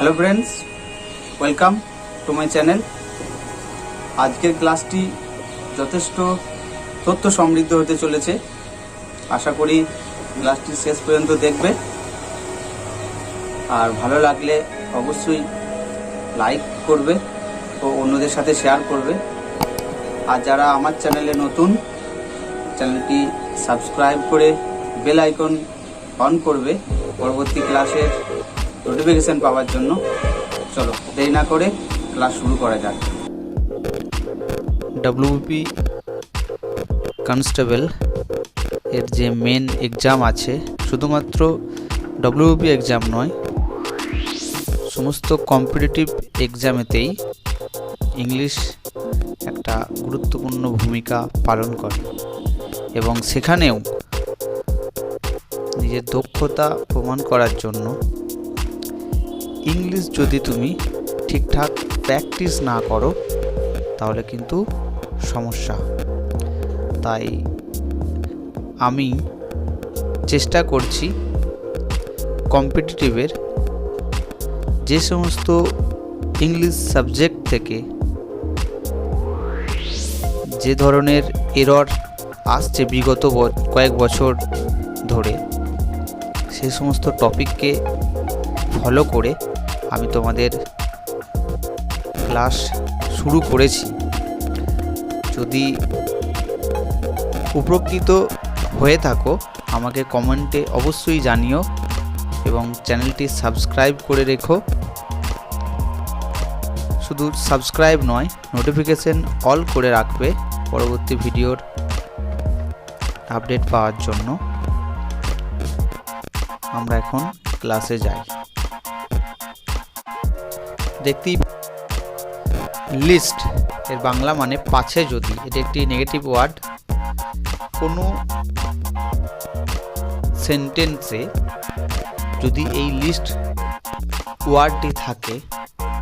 Hello friends, welcome to my channel. আজকের ক্লাসটি যথেষ্ট তথ্য সমৃদ্ধ হতে চলেছে। আশা করি ক্লাসটি শেষ পর্যন্ত দেখবে, আর ভালো লাগলে অবশ্যই লাইক করবে ও অন্যদের সাথে শেয়ার করবে। আর যারা আমার চ্যানেলে নতুন, চ্যানেলটি সাবস্ক্রাইব করে বেল আইকন অন করবে পরবর্তী ক্লাসের নোটিফিকেশন পাওয়ার জন্য। চলো দেরি না করে ক্লাস শুরু করা যাক। ডব্লিউপি কনস্টেবল এর যে মেন এক্সাম আছে, শুধুমাত্র ডব্লিউপি এক্সাম নয়, সমস্ত কম্পিটিটিভ এক্সামেতেই ইংলিশ একটা গুরুত্বপূর্ণ ভূমিকা পালন করে এবং সেখানেও নিজের দক্ষতা প্রমাণ করার জন্য ইংলিশ যদি তুমি ঠিকঠাক প্র্যাকটিস না করো তাহলে কিন্তু সমস্যা। তাই আমি চেষ্টা করছি কম্পিটিটিভের যে সমস্ত ইংলিশ সাবজেক্ট থেকে যে ধরনের এরর আসছে বিগত কয়েক বছর ধরে, সে সমস্ত টপিককে ফলো করে আমি তোমাদের ক্লাস শুরু করেছি। যদি উপকৃত হয়ে থাকো আমাকে কমেন্টে অবশ্যই জানিও এবং চ্যানেলটি সাবস্ক্রাইব করে রেখো। শুধু সাবস্ক্রাইব নয়, নোটিফিকেশন অল করে রাখবে পরবর্তী ভিডিওর আপডেট পাওয়ার জন্য। আমরা এখন ক্লাসে যাই। দেখতেই লিস্ট এর বাংলা মানে পাছে যদি, এটি একটি নেগেটিভ ওয়ার্ড। কোনো সেন্টেন্সে যদি এই লিস্ট ওয়ার্ডটি থাকে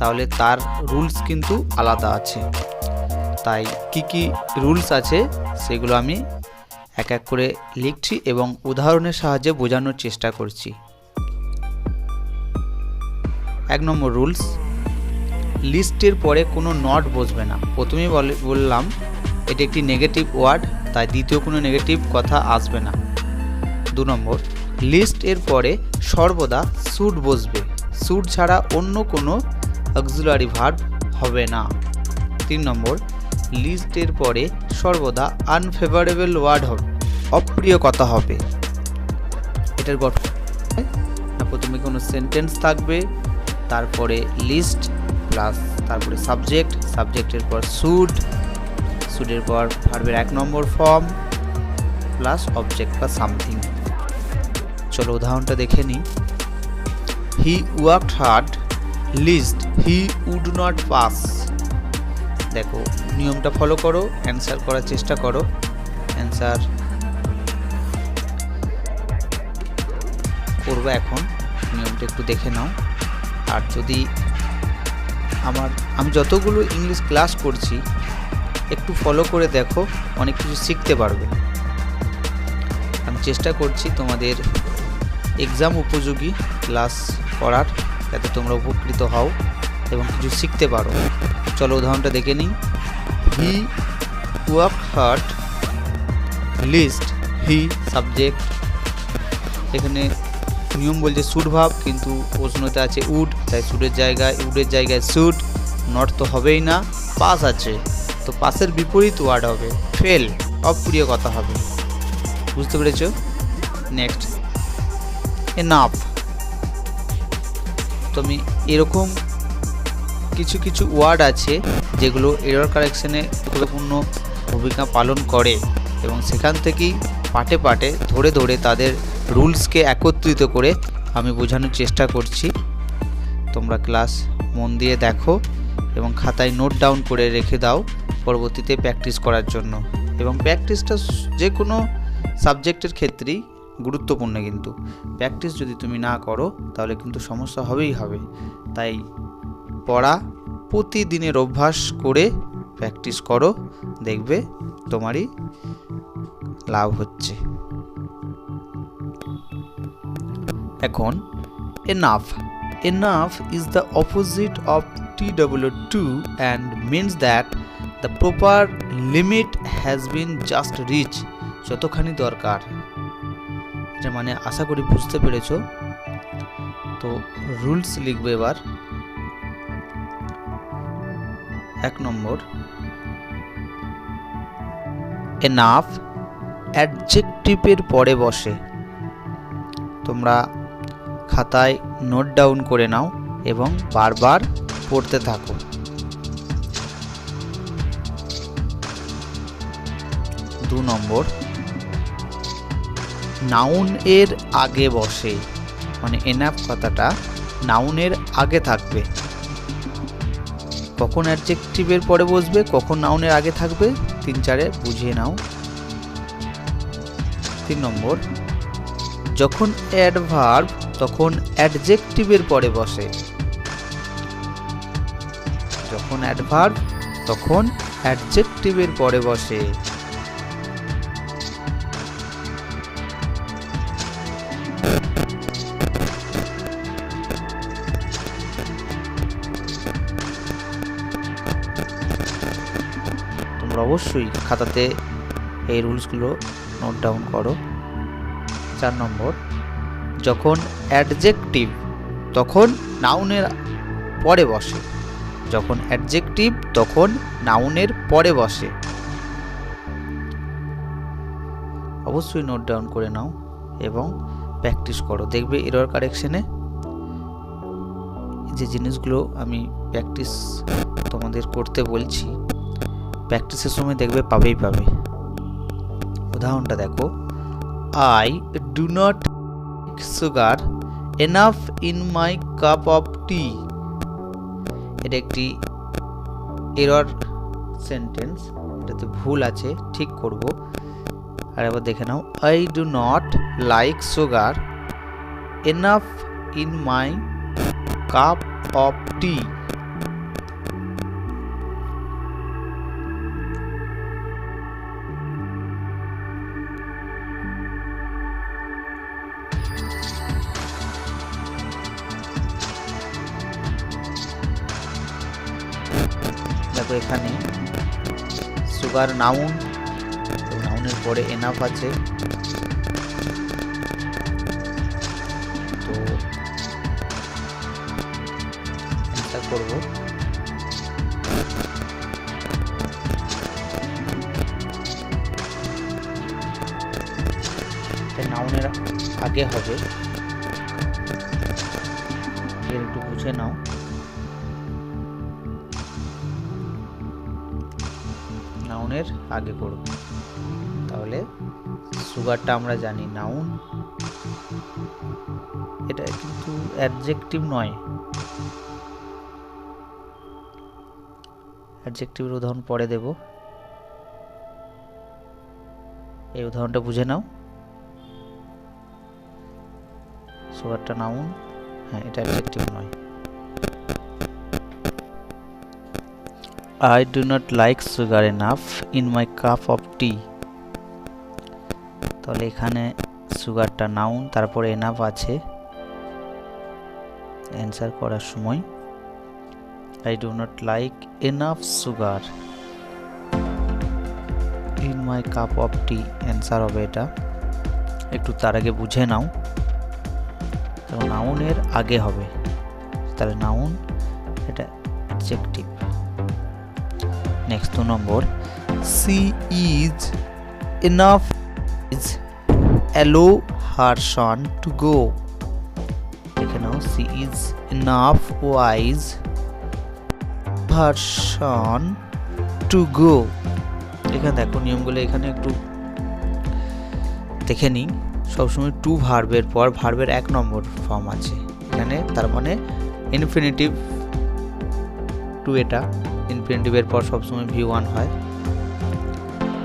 তাহলে তার রুলস কিন্তু আলাদা আছে। তাই কি রুলস আছে সেগুলো আমি এক এক করে লিখছি এবং উদাহরণের সাহায্যে বোঝানোর চেষ্টা করছি। 1 নম্বর রুলস, লিস্টের পরে কোনো নট বসবে না। প্রথমেই বললাম এটি একটি নেগেটিভ ওয়ার্ড, তাই দ্বিতীয় কোনো নেগেটিভ কথা আসবে না। 2 নম্বর, লিস্ট এর পরে সর্বদা শুড বসবে, শুড ছাড়া অন্য কোনো অক্সিলারি ভার্ব হবে না। 3 নম্বর, লিস্টের পরে সর্বদা আনফেভারেবল ওয়ার্ড হবে, অপ্রিয় কথা হবে। এটার গঠন, প্রথমে কোনো সেন্টেন্স থাকবে, তারপরে লিস্ট প্লাস তারপরে সাবজেক্ট, সাবজেক্টের পর শুড, শুডের পর ভার্বের 1 নম্বর ফর্ম প্লাস অবজেক্ট বা সামথিং। চলো উদাহরণটা দেখে নিই। He worked hard, lest he would not pass. দেখো নিয়মটা ফলো করো, অ্যান্সার করার চেষ্টা করো। অ্যান্সার করবো এখন, নিয়মটা একটু দেখে নাও। আর যদি আমি যতগুলো ইংলিশ ক্লাস করছি একটু ফলো করে দেখো, অনেক কিছু শিখতে পারবে। আমি চেষ্টা করছি তোমাদের এক্সাম উপযোগী ক্লাস করার, যাতে তোমরা উপকৃত হও এবং কিছু শিখতে পারো। চলো উদাহরণটা দেখে নিই। He worked hard, lest he subject. এখানে নিয়ম বলছে শুড ভাব, কিন্তু প্রশ্নতে আছে উড, তাই উডের জায়গায় শুড। নট তো হবেই না, পাস আছে, তো পাসের বিপরীত ওয়ার্ড হবে ফেল, অপ্রিয় কথা হবে। বুঝতে পেরেছ? Next, enough. তো আমি এরকম কিছু ওয়ার্ড আছে যেগুলো এরর কারেকশনে গুরুত্বপূর্ণ ভূমিকা পালন করে এবং সেখান থেকেই পাটে পাটে ধরে তাদের রুলসকে একত্রিত করে আমি বোঝানোর চেষ্টা করছি। তোমরা ক্লাস মন দিয়ে দেখো এবং খাতায় নোট ডাউন করে রেখে দাও পরবর্তীতে প্র্যাকটিস করার জন্য। এবং প্র্যাকটিসটা যে কোনো সাবজেক্টের ক্ষেত্রেই গুরুত্বপূর্ণ, কিন্তু প্র্যাকটিস যদি তুমি না করো তাহলে কিন্তু সমস্যা হবেই হবে। তাই পড়া প্রতিদিনের অভ্যাস করে প্র্যাকটিস করো, দেখবে তোমারই লাভ হচ্ছে। এখন enough enough is the opposite of TWO2 and means that the proper limit has been just reached. যতখানি দরকার, এটা মানে আশা করি বুঝতে পেরেছো। তো রুলস লিখবে এবার। 1 নম্বর, এনাফ অ্যাডজেক্টিভের পরে বসে। তোমরা খাতায় নোট ডাউন করে নাও এবং বারবার পড়তে থাকো। 2 নম্বর, নাউন এর আগে বসে, মানে এনাফ কথাটা নাউনের আগে থাকবে। কখন অ্যাডজেক্টিভের পরে বসবে, কখন নাউনের আগে থাকবে, 3-4 বুঝিয়ে নাও। 3 নম্বর, যখন অ্যাডভার্ব তখন অ্যাডজেক্টিভের পরে বসে। যখন অ্যাডভার্ব তখন অ্যাডজেক্টিভের পরে বসে। তোমরা অবশ্যই খাতাতে এই রুলসগুলো নোট ডাউন করো। 4 নম্বর, যখন অ্যাডজেক্টিভ তখন নাউনের পরে বসে। যখন অ্যাডজেক্টিভ তখন নাউনের পরে বসে। অবশ্যই নোট ডাউন করে নাও এবং প্র্যাকটিস করো। দেখবে এরর কারেকশনে যে জিনিসগুলো আমি প্র্যাকটিস তোমাদের করতে বলছি, প্র্যাকটিসের সময় দেখবে পাবে। উদাহরণটা দেখো, I do not take sugar enough in my cup of tea. এটা একটি এরর সেন্টেন্স, এটাতে ভুল আছে, ঠিক করব। আর এবার দেখে নাও, I do not like sugar enough in my cup of tea. দেখো এখানে সুগার নাউন, নাউনের পরে এনাফ আছে। তো এটা করব, নাউনের আগে হবে, এর একটু বুঝে নাও। নাউনের আগে করব, তাহলে সুগারটা আমরা জানি নাউন, এটা কিন্তু অ্যাডজেক্টিভ নয়। অ্যাডজেক্টিভের উদাহরণ পরে দেব, এই উদাহরণটা বুঝে নাও। সুগারটা নাউন, হ্যাঁ এটা অ্যাডজেক্টিভ নয়। I do not like sugar enough in my cup of tea. তাহলে এখানে সুগারটা নাউন, তারপরে এনাফ আছে অ্যান্সার করার সময়। I do not like enough sugar in my cup of tea, answer হবে এটা। একটু তার আগে বুঝে নাও, তো নাউনের আগে হবে, তাহলে নাউন এটা adjective. Next 2 number, she is enough is allow her son to go। দেখে নাও, she is enough wise her son to go। এখানে দেখো নিয়মগুলো এখানে একটু দেখে নিই। সবসময় টু ভার্বের পর ভার্বের 1 নম্বর ফর্ম আছে এখানে, তার মানে ইনফিনিটিভ টু, এটা ইনফিনিটিভের পর সবসময় V1 হয়,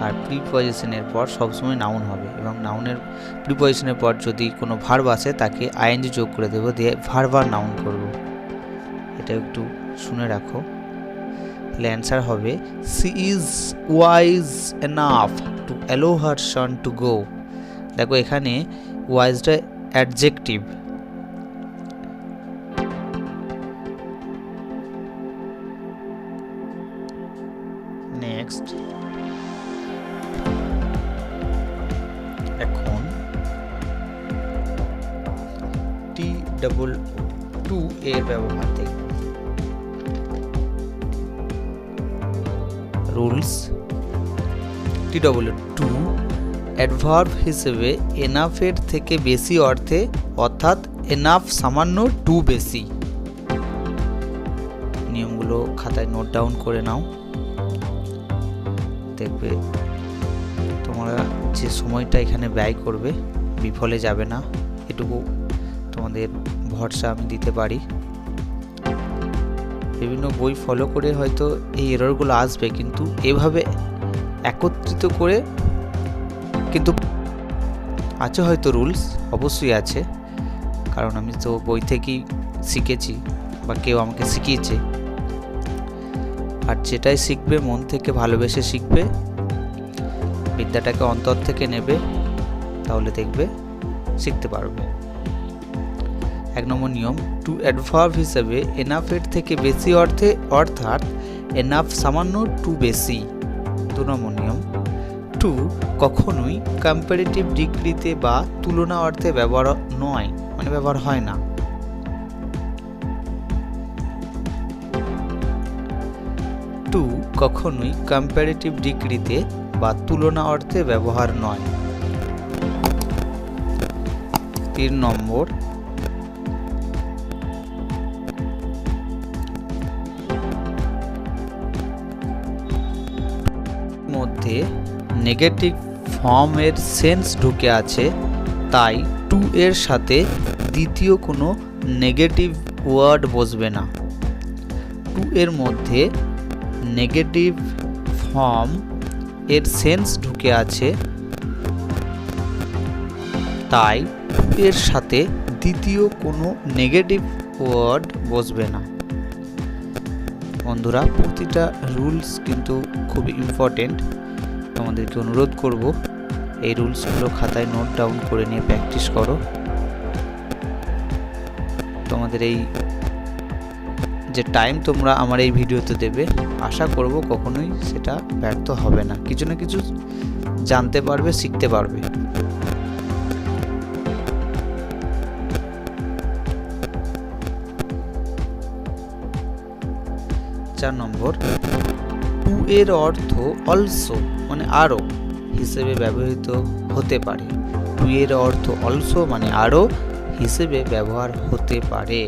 আর প্রিপজিশনের পর সবসময় নাউন হবে, এবং নাউনের প্রিপজিশনের পর যদি কোনো ভার্ব আসে তাকে আইএনজি যোগ করে দেবো, দিয়ে ভার্ব আর নাউন করব। এটা একটু শুনে রাখো। তাহলে অ্যান্সার হবে she is wise enough to allow her son to go। দেখো এখানে ওয়াইজটা অ্যাডজেক্টিভ, নেক্সট। এখন T2 এর ব্যবহার দেখব। রুলস T2 অ্যাডভার্ব হিসেবে এনাফ এর থেকে বেশি অর্থে, অর্থাৎ এনাফ সামান্য টু বেশি। নিয়মগুলো খাতায় নোট ডাউন করে নাও। দেখবে তোমরা যে সময়টা এখানে ব্যয় করবে বিফলে যাবে না, এটুকু তোমাদের ভরসা আমি দিতে পারি। বিভিন্ন বই ফলো করে হয়তো এই এররগুলো আসবে, কিন্তু এভাবে একত্রিত করে কিন্তু আছে হয়তো রুলস, অবশ্যই আছে, কারণ আমি তো বই থেকেই শিখেছি বা কেউ আমাকে শিখিয়েছে। আর যেটাই শিখবে মন থেকে ভালোবেসে শিখবে, বিদ্যাটাকে অন্তর থেকে নেবে, তাহলে দেখবে শিখতে পারবে। 1 নম্বর নিয়ম, টু অ্যাডভার্ব হিসেবে এনাফ এর থেকে বেশি অর্থে, অর্থাৎ এনাফ সামান্য টু বেশি। 2 নম্বর নিয়ম, টু কখনোই কম্পারেটিভ ডিগ্রিতে বা তুলনা অর্থে ব্যবহার নয়, মানে ব্যবহার হয় না। টু কখনোই কম্পারেটিভ ডিগ্রিতে বা তুলনা অর্থে ব্যবহার নয়। 3 নম্বর, মধ্যে নেগেটিভ ফর্মের সেন্স ঢুকে আছে, তাই টু এর সাথে দ্বিতীয় কোনো নেগেটিভ ওয়ার্ড বসবে না। টু এর মধ্যে নেগেটিভ ফর্ম এর সেন্স ঢুকে আছে, তাই টু এর সাথে দ্বিতীয় কোনো নেগেটিভ ওয়ার্ড বসবে না। বন্ধুরা, প্রতিটা রুলস কিন্তু খুবই ইম্পর্টেন্ট। তোমাদেরকে অনুরোধ করব এই রুলসগুলো খাতায় নোট ডাউন করে নিয়ে প্র্যাকটিস করো। তোমাদের এই যে টাইম তোমরা আমার এই ভিডিওতে দেবে, আশা করব কখনোই সেটা ব্যর্থ হবে না, কিছু না কিছু জানতে পারবে, শিখতে পারবে। চার নম্বর, টু এর অর্থ অলসো মানে আরও হিসেবে ব্যবহৃত হতে পারে। টু এর অর্থ অলসো মানে আরও হিসেবে ব্যবহার হতে পারে।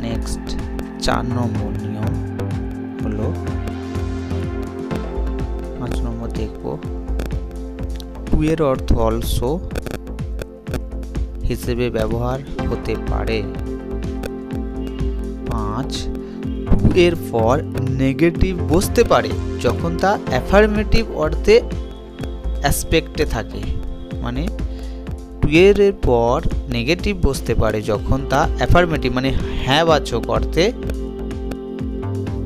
নেক্সট 4 নম্বর নিয়ম হলো, 5 নম্বর দেখব, টু এর অর্থ অলসো হিসেবে ব্যবহার হতে পারে। 5, টু এর পর নেগেটিভ বসতে পারে যখন তা অ্যাফার্মেটিভ অর্থে অ্যাসপেক্টে থাকে। মানে টু এর পর নেগেটিভ বসতে পারে যখন তা অ্যাফার্মেটিভ মানে হ্যাঁবাচক অর্থে,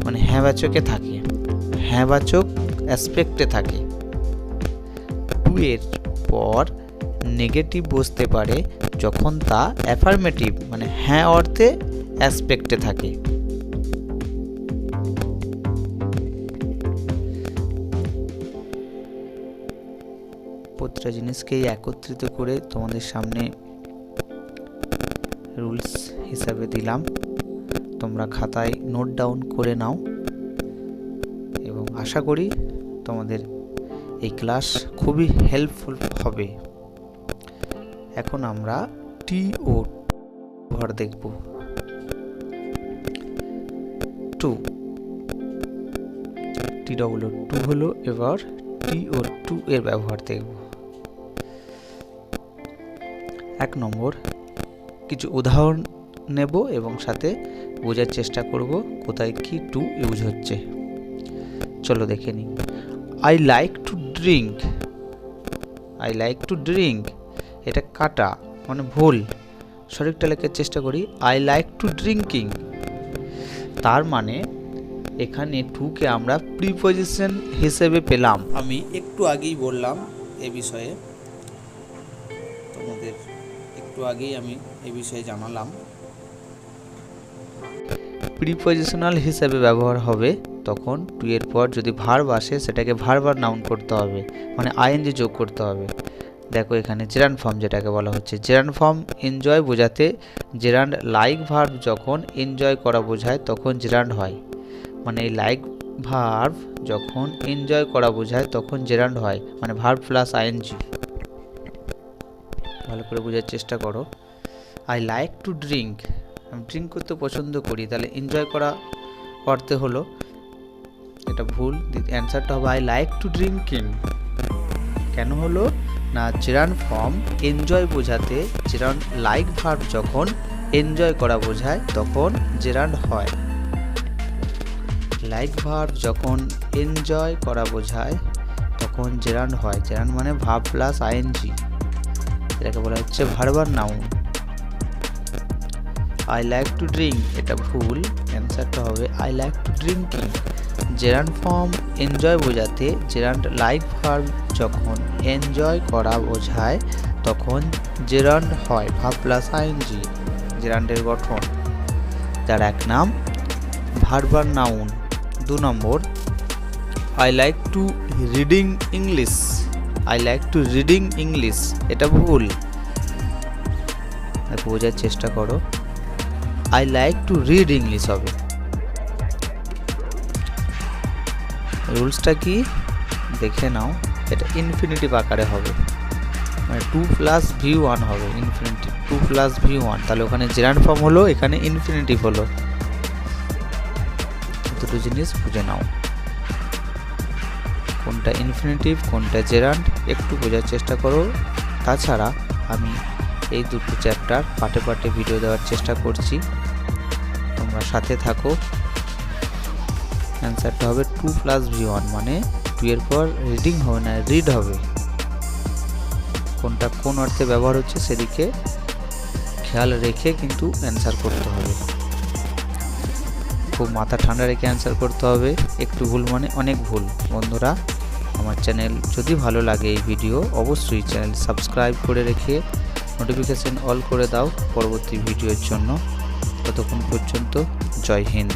মানে হ্যাঁবাচকে থাকে, হ্যাঁবাচক অ্যাসপেক্টে থাকে। টু এর পর নেগেটিভ বসতে পারে যখন তা অ্যাফার্মেটিভ মানে হ্যাঁ অর্থে অ্যাসপেক্টে থাকে। প্রতিটা জিনিসকেই একত্রিত করে তোমাদের সামনে রুলস হিসাবে দিলাম, তোমরা খাতায় নোট ডাউন করে নাও এবং আশা করি তোমাদের এই ক্লাস খুবই হেল্পফুল হবে। এখন আমরা টি ও ব্যবহার দেখব। টু T2 হলো, এবার TO2 এর ব্যবহার দেখব। 1 নম্বর, কিছু উদাহরণ নেব এবং সাথে বোঝার চেষ্টা করব কোথায় কি টু ইউজ হচ্ছে। চলো দেখে নিই। I like to drink, I like to drink, এটা কাটা মানে ভুল, সঠিকটা লেখার চেষ্টা করি। আই লাইক টু ড্রিঙ্কিং, তার মানে এখানে টুকে আমরা প্রিপজিশন হিসেবে পেলাম। আমি একটু আগেই বললাম এ বিষয়ে, তোমাদের একটু আগেই আমি এ বিষয়ে জানালাম। প্রিপজিশনাল হিসেবে ব্যবহার হবে তখন টু এর পর যদি ভার্ব আসে সেটাকে ভার্ব আর নাউন করতে হবে, মানে আইএনজি যোগ করতে হবে। দেখো এখানে জেরান্ড ফর্ম যেটাকে বলা হচ্ছে, জেরান্ড ফর্ম এনজয় বোঝাতে জেরান্ড লাইক ভার্ব যখন এনজয় করা বোঝায় তখন জেরান্ড হয়, মানে এই লাইক ভার্ব যখন এনজয় করা বোঝায় তখন জেরান্ড হয়, মানে ভার্ব প্লাস আইএনজি। ভালো করে বোঝার চেষ্টা করো। আই লাইক টু ড্রিঙ্ক, আমি ড্রিঙ্ক করতে পছন্দ করি, তাহলে এনজয় করা অর্থে হলো, এটা ভুল, অ্যান্সারটা হবে আই লাইক টু ড্রিঙ্কিং। কেন হলো না, জেরান্ড ফর্ম এনজয় বোঝাতে জেরান্ড লাইক ভার্ব যখন এনজয় করা বোঝায় তখন জেরান্ড হয়। লাইক ভার্ব যখন এনজয় করা বোঝায় তখন জেরান্ড হয়, জেরান্ড মানে ভার্ব প্লাস আইএনজি, এটাকে বলা হচ্ছে ভার্ব আর noun. I like to drink এটা ভুল, অ্যান্সারটা হবে I like to drinking. Gerund form enjoy বোঝাতে জেরান্ড লাইক ভার্ব যখন এনজয় করা বোঝায় তখন জেরান্ড হয়, ভার্ব প্লাস আইএনজি। জেরান্ডের গঠন, যার এক নাম ভার্ব আর নাউন। 2 নম্বর, I like to reading English, I like to reading English এটা ভুল, বোঝার চেষ্টা করো। I like to read English হবে। রুলসটা কি দেখে নাও, এটা ইনফিনিটিভ আকারে হবে, মানে 2 + V1 হবে, ইনফিনিটিভ 2 + V1, তাহলে ওখানে জেরান্ড ফর্ম হলো, এখানে ইনফিনিটিভ হলো। দুটো জিনিস বুঝে নাও, কোনটা ইনফিনিটিভ কোনটা জেরান্ড একটু বোঝার চেষ্টা করো। তাছাড়া আমি এই দুটো চ্যাপ্টার পার্টে পার্টে ভিডিও দেওয়ার চেষ্টা করছি, তোমরা সাথে থাকো। অ্যান্সারটা হবে 2 + V1, মানে 2 এর পর রিডিং হবে না, রিড হবে। কোনটা কোন অর্থে ব্যবহার হচ্ছে সেদিকে খেয়াল রেখে কিন্তু অ্যান্সার করতে হবে, খুব মাথা ঠান্ডা রেখে অ্যান্সার করতে হবে। একটু ভুল মানে অনেক ভুল। বন্ধুরা, আমার চ্যানেল যদি ভালো লাগে এই ভিডিও অবশ্যই চ্যানেল সাবস্ক্রাইব করে রেখে নোটিফিকেশন অল করে দাও পরবর্তী ভিডিওর জন্য। ততক্ষণ পর্যন্ত জয় হিন্দ।